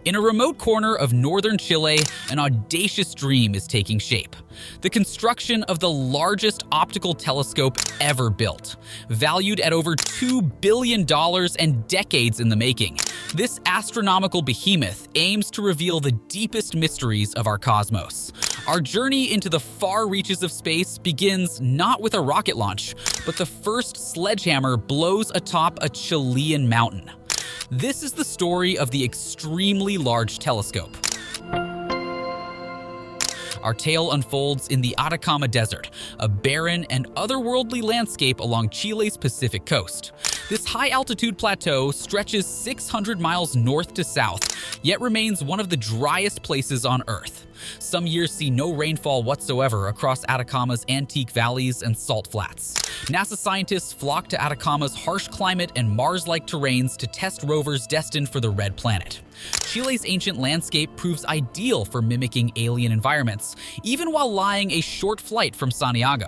In a remote corner of northern Chile, an audacious dream is taking shape. The construction of the largest optical telescope ever built. Valued at over $2 billion and decades in the making, this astronomical behemoth aims to reveal the deepest mysteries of our cosmos. Our journey into the far reaches of space begins not with a rocket launch, but the first sledgehammer blows atop a Chilean mountain. This is the story of the extremely large telescope. Our tale unfolds in the Atacama Desert, a barren and otherworldly landscape along Chile's Pacific coast. This high-altitude plateau stretches 600 miles north to south, yet remains one of the driest places on Earth. Some years see no rainfall whatsoever across Atacama's antique valleys and salt flats. NASA scientists flock to Atacama's harsh climate and Mars-like terrains to test rovers destined for the Red Planet. Chile's ancient landscape proves ideal for mimicking alien environments, even while lying a short flight from Santiago.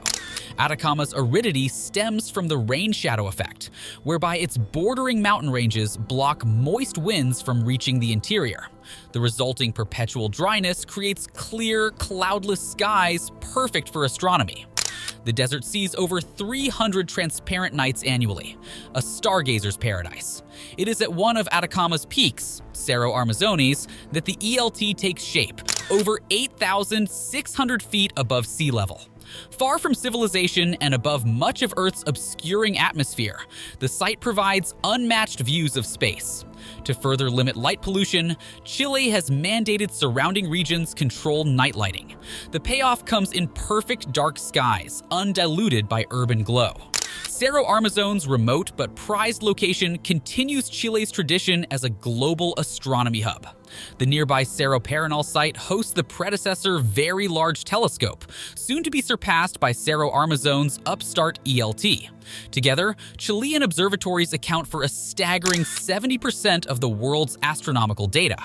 Atacama's aridity stems from the rain shadow effect, whereby its bordering mountain ranges block moist winds from reaching the interior. The resulting perpetual dryness creates clear, cloudless skies perfect for astronomy. The desert sees over 300 transparent nights annually, a stargazer's paradise. It is at one of Atacama's peaks, Cerro Armazones, that the ELT takes shape, over 8,600 feet above sea level. Far from civilization and above much of Earth's obscuring atmosphere, the site provides unmatched views of space. To further limit light pollution, Chile has mandated surrounding regions control night lighting. The payoff comes in perfect dark skies, undiluted by urban glow. Cerro Armazone's remote but prized location continues Chile's tradition as a global astronomy hub. The nearby Cerro Paranal site hosts the predecessor Very Large Telescope, soon to be surpassed by Cerro Armazone's upstart ELT. Together, Chilean observatories account for a staggering 70% of the world's astronomical data.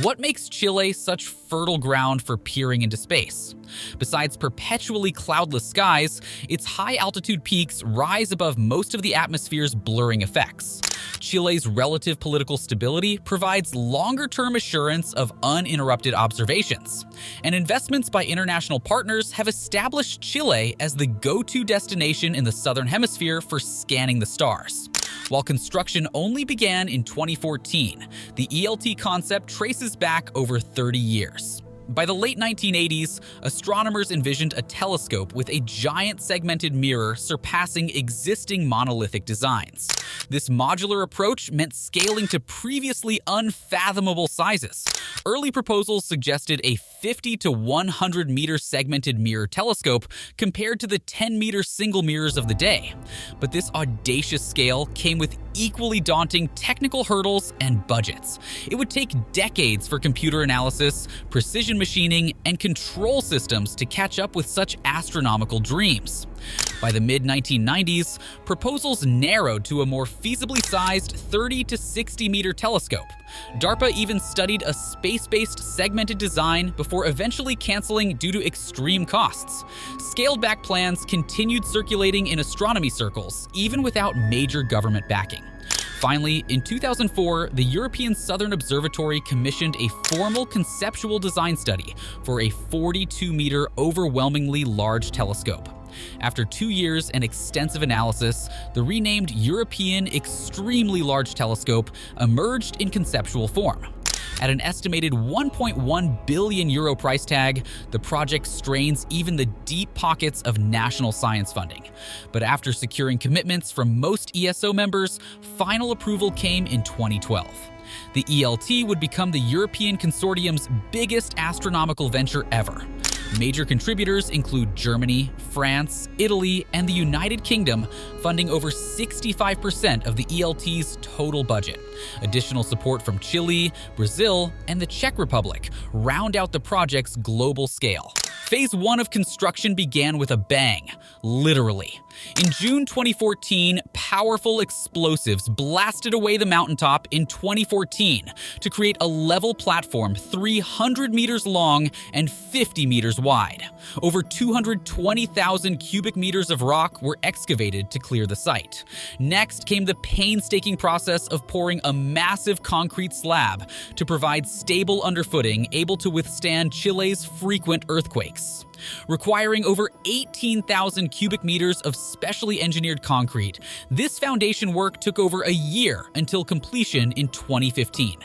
What makes Chile such fertile ground for peering into space? Besides perpetually cloudless skies, its high-altitude peaks rise above most of the atmosphere's blurring effects. Chile's relative political stability provides longer-term assurance of uninterrupted observations, and investments by international partners have established Chile as the go-to destination in the Southern Hemisphere for scanning the stars. While construction only began in 2014, the ELT concept traces back over 30 years. By the late 1980s, astronomers envisioned a telescope with a giant segmented mirror surpassing existing monolithic designs. This modular approach meant scaling to previously unfathomable sizes. Early proposals suggested a 50 to 100 meter segmented mirror telescope compared to the 10-meter single mirrors of the day. But this audacious scale came with equally daunting technical hurdles and budgets. It would take decades for computer analysis, precision machining, and control systems to catch up with such astronomical dreams. By the mid-1990s, proposals narrowed to a more feasibly sized 30 to 60 meter telescope. DARPA even studied a space-based segmented design before eventually canceling due to extreme costs. Scaled-back plans continued circulating in astronomy circles, even without major government backing. Finally, in 2004, the European Southern Observatory commissioned a formal conceptual design study for a 42-meter overwhelmingly large telescope. After 2 years and extensive analysis, the renamed European Extremely Large Telescope emerged in conceptual form. At an estimated €1.1 billion price tag, the project strains even the deep pockets of national science funding. But after securing commitments from most ESO members, final approval came in 2012. The ELT would become the European Consortium's biggest astronomical venture ever. Major contributors include Germany, France, Italy, and the United Kingdom, funding over 65% of the ELT's total budget. Additional support from Chile, Brazil, and the Czech Republic round out the project's global scale. Phase 1 of construction began with a bang, literally. In June 2014, powerful explosives blasted away the mountaintop in 2014 to create a level platform 300 meters long and 50 meters wide. Over 220,000 cubic meters of rock were excavated to clear the site. Next came the painstaking process of pouring a massive concrete slab to provide stable underfooting able to withstand Chile's frequent earthquakes. Requiring over 18,000 cubic meters of specially engineered concrete, this foundation work took over a year until completion in 2015.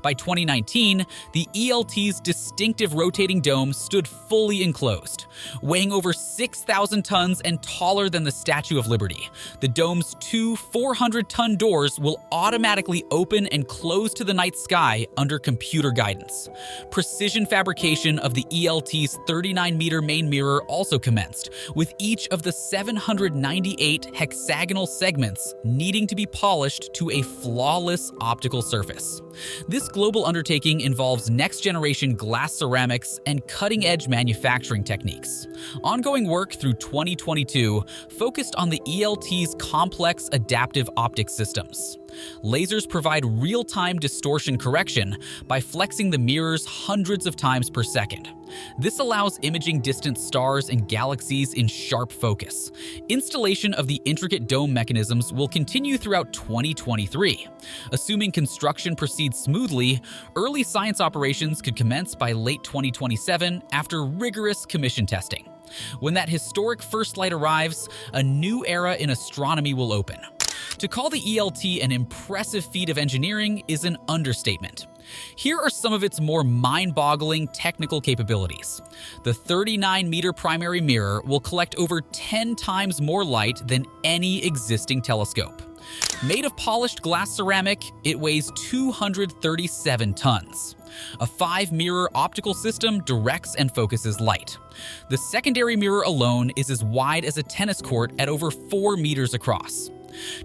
By 2019, the ELT's distinctive rotating dome stood fully enclosed. Weighing over 6,000 tons and taller than the Statue of Liberty, the dome's two 400-ton doors will automatically open and close to the night sky under computer guidance. Precision fabrication of the ELT's 39-meter main mirror also commenced, with each of the 798 hexagonal segments needing to be polished to a flawless optical surface. This global undertaking involves next-generation glass ceramics and cutting-edge manufacturing techniques. Ongoing work through 2022 focused on the ELT's complex adaptive optics systems. Lasers provide real-time distortion correction by flexing the mirrors hundreds of times per second. This allows imaging distant stars and galaxies in sharp focus. Installation of the intricate dome mechanisms will continue throughout 2023. Assuming construction proceeds smoothly, early science operations could commence by late 2027 after rigorous commission testing. When that historic first light arrives, a new era in astronomy will open. To call the ELT an impressive feat of engineering is an understatement. Here are some of its more mind-boggling technical capabilities. The 39-meter primary mirror will collect over 10 times more light than any existing telescope. Made of polished glass ceramic, it weighs 237 tons. A 5-mirror optical system directs and focuses light. The secondary mirror alone is as wide as a tennis court at over 4 meters across.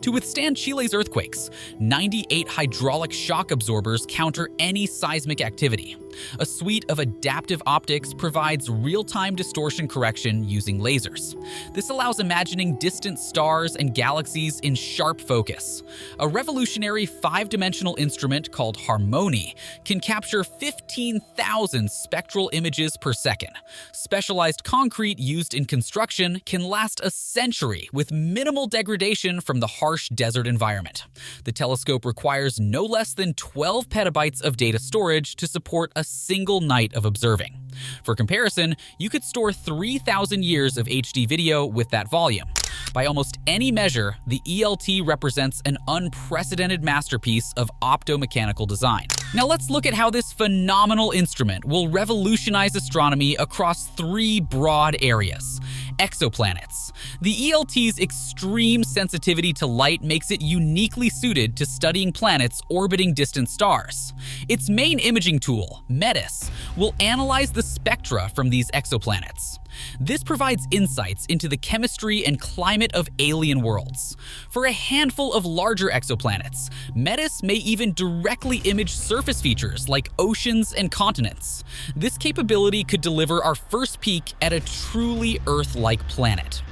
To withstand Chile's earthquakes, 98 hydraulic shock absorbers counter any seismic activity. A suite of adaptive optics provides real-time distortion correction using lasers. This allows imagining distant stars and galaxies in sharp focus. A revolutionary 5-dimensional instrument called Harmony can capture 15,000 spectral images per second. Specialized concrete used in construction can last a century with minimal degradation from the harsh desert environment. The telescope requires no less than 12 petabytes of data storage to support a single night of observing. For comparison, you could store 3,000 years of HD video with that volume. By almost any measure, the ELT represents an unprecedented masterpiece of optomechanical design. Now let's look at how this phenomenal instrument will revolutionize astronomy across 3 broad areas. Exoplanets. The ELT's extreme sensitivity to light makes it uniquely suited to studying planets orbiting distant stars. Its main imaging tool, METIS, will analyze the spectra from these exoplanets. This provides insights into the chemistry and climate of alien worlds. For a handful of larger exoplanets, METIS may even directly image surface features like oceans and continents. This capability could deliver our first peek at a truly Earth-like planet.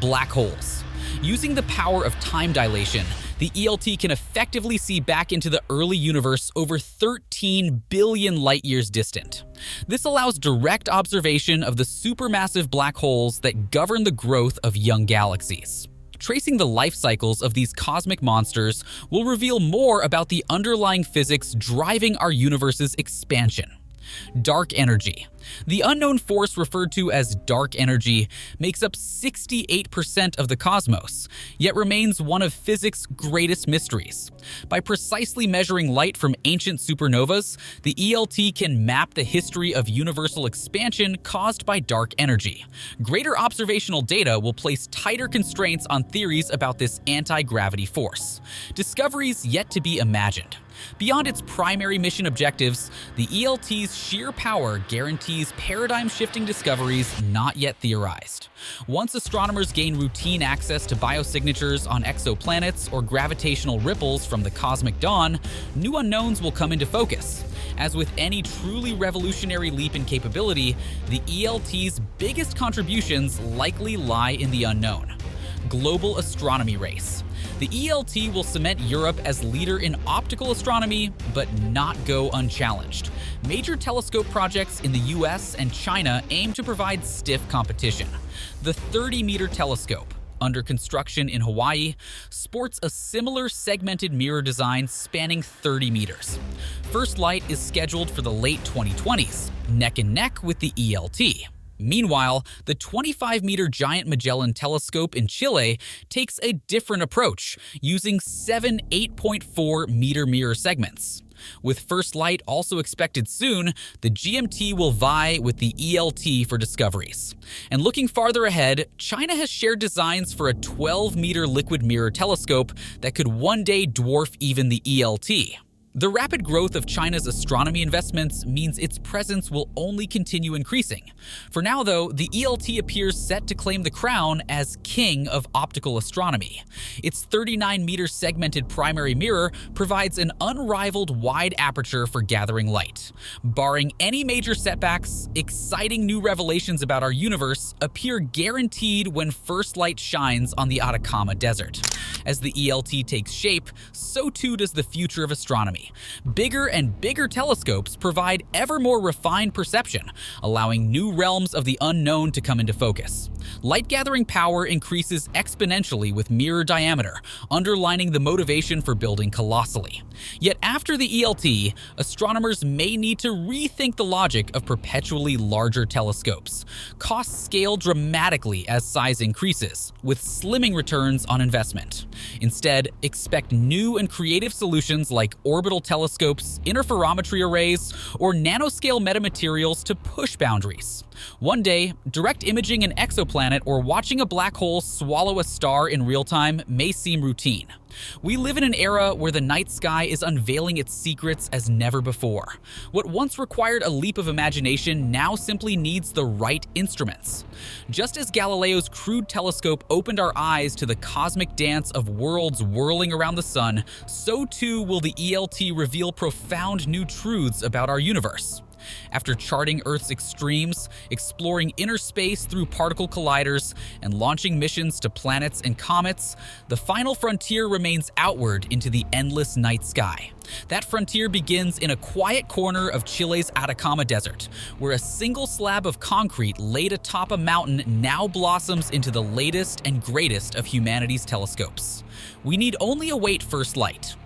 Black holes. Using the power of time dilation, the ELT can effectively see back into the early universe over 13 billion light-years distant. This allows direct observation of the supermassive black holes that govern the growth of young galaxies. Tracing the life cycles of these cosmic monsters will reveal more about the underlying physics driving our universe's expansion. Dark energy. The unknown force referred to as dark energy makes up 68% of the cosmos, yet remains one of physics' greatest mysteries. By precisely measuring light from ancient supernovas, the ELT can map the history of universal expansion caused by dark energy. Greater observational data will place tighter constraints on theories about this anti-gravity force. Discoveries yet to be imagined. Beyond its primary mission objectives, the ELT's sheer power guarantees paradigm-shifting discoveries not yet theorized. Once astronomers gain routine access to biosignatures on exoplanets or gravitational ripples from the cosmic dawn, new unknowns will come into focus. As with any truly revolutionary leap in capability, the ELT's biggest contributions likely lie in the unknown. global astronomy race. The ELT will cement Europe as leader in optical astronomy, but not go unchallenged. Major telescope projects in the US and China aim to provide stiff competition. The 30-meter telescope, under construction in Hawaii, sports a similar segmented mirror design spanning 30 meters. First light is scheduled for the late 2020s, neck and neck with the ELT. Meanwhile, the 25-meter Giant Magellan Telescope in Chile takes a different approach, using 7 8.4-meter mirror segments. With first light also expected soon, the GMT will vie with the ELT for discoveries. And looking farther ahead, China has shared designs for a 12-meter liquid mirror telescope that could one day dwarf even the ELT. The rapid growth of China's astronomy investments means its presence will only continue increasing. For now, though, the ELT appears set to claim the crown as king of optical astronomy. Its 39-meter segmented primary mirror provides an unrivaled wide aperture for gathering light. Barring any major setbacks, exciting new revelations about our universe appear guaranteed when first light shines on the Atacama Desert. As the ELT takes shape, so too does the future of astronomy. Bigger and bigger telescopes provide ever more refined perception, allowing new realms of the unknown to come into focus. Light-gathering power increases exponentially with mirror diameter, underlining the motivation for building colossally. Yet after the ELT, astronomers may need to rethink the logic of perpetually larger telescopes. Costs scale dramatically as size increases, with slimming returns on investment. Instead, expect new and creative solutions like orbital telescopes, interferometry arrays, or nanoscale metamaterials to push boundaries. One day, direct imaging an exoplanet or watching a black hole swallow a star in real time may seem routine. We live in an era where the night sky is unveiling its secrets as never before. What once required a leap of imagination now simply needs the right instruments. Just as Galileo's crude telescope opened our eyes to the cosmic dance of worlds whirling around the sun, so too will the ELT reveal profound new truths about our universe. After charting Earth's extremes, exploring inner space through particle colliders, and launching missions to planets and comets, the final frontier remains outward into the endless night sky. That frontier begins in a quiet corner of Chile's Atacama Desert, where a single slab of concrete laid atop a mountain now blossoms into the latest and greatest of humanity's telescopes. We need only await first light.